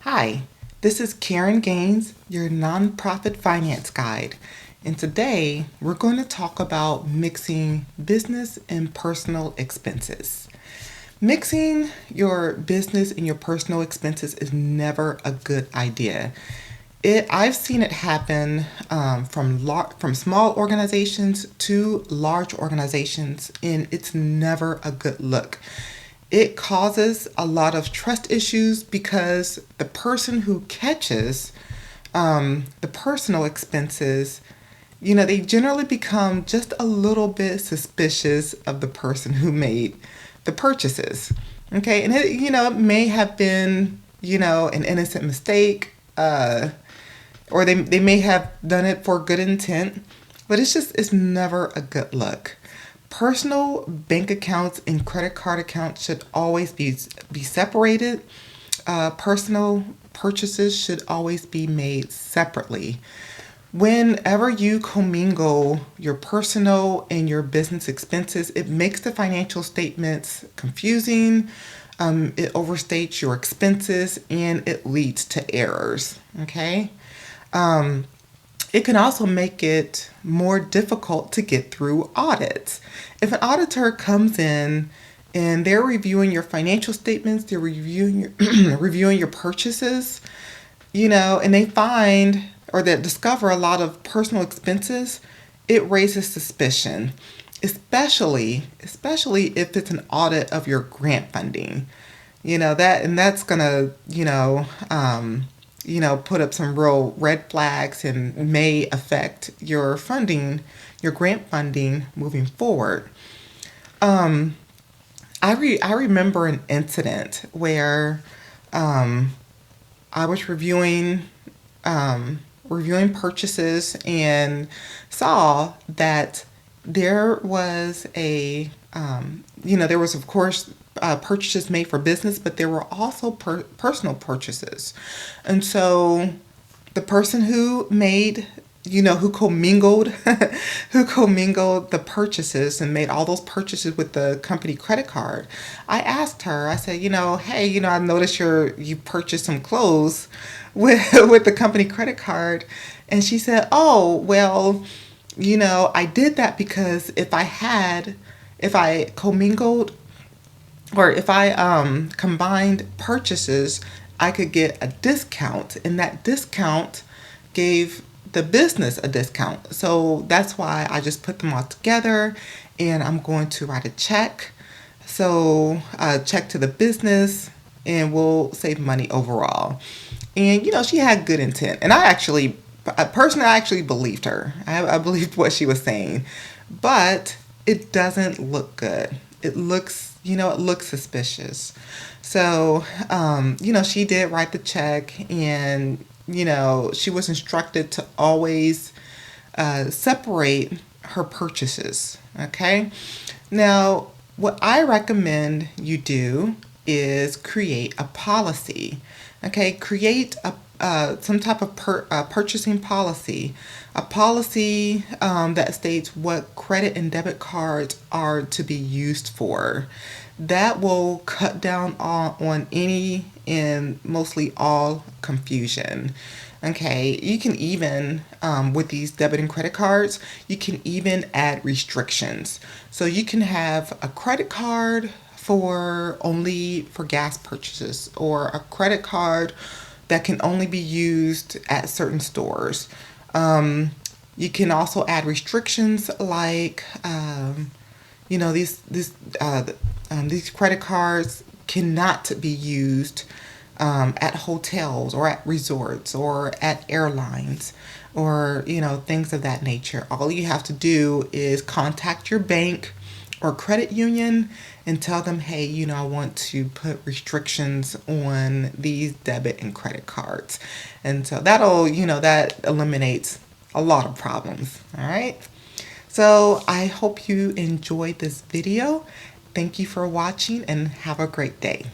Hi, this is Karen Gaines, your nonprofit finance guide. And today we're going to talk about mixing business and personal expenses. Mixing your business and your personal expenses is never a good idea. I've seen it happen from small organizations to large organizations, and it's never a good look. It causes a lot of trust issues because the person who catches the personal expenses, they generally become just a little bit suspicious of the person who made the purchases. Okay, and it may have been, an innocent mistake, or they may have done it for good intent, but it's never a good look. Personal bank accounts and credit card accounts should always be separated. Personal purchases should always be made separately. Whenever you commingle your personal and your business expenses, it makes the financial statements confusing. It overstates your expenses and it leads to errors. Okay. It can also make it more difficult to get through audits. If an auditor comes in and they're reviewing your financial statements, they're reviewing your, reviewing your purchases, and they find or they discover a lot of personal expenses, it raises suspicion, especially if it's an audit of your grant funding. That's gonna, put up some real red flags and may affect your funding, your grant funding moving forward. I remember an incident where I was reviewing purchases and saw that there was there was of course purchases made for business, but there were also personal purchases. And so the person who made, who commingled, who commingled the purchases and made all those purchases with the company credit card, I asked her, I said, hey, I noticed you purchased some clothes with the company credit card. And she said, oh, well, I did that because if I commingled or if I combined purchases, I could get a discount, and that discount gave the business a discount. So that's why I just put them all together, and I'm going to write a check. So check to the business, and we'll save money overall. And she had good intent, and I actually believed her. I believed what she was saying, but it doesn't look good. It looks suspicious. So, she did write the check, and, she was instructed to always separate her purchases. Okay. Now, what I recommend you do is create a policy. Okay. Create some type of purchasing policy, a policy that states what credit and debit cards are to be used for. That will cut down on any and mostly all confusion. Okay, you can even, with these debit and credit cards, you can even add restrictions. So you can have a credit card only for gas purchases, or a credit card that can only be used at certain stores. You can also add restrictions like, these credit cards cannot be used at hotels or at resorts or at airlines or, things of that nature. All you have to do is contact your bank or credit union and tell them, hey, I want to put restrictions on these debit and credit cards. And so that eliminates a lot of problems. All right. So I hope you enjoyed this video. Thank you for watching and have a great day.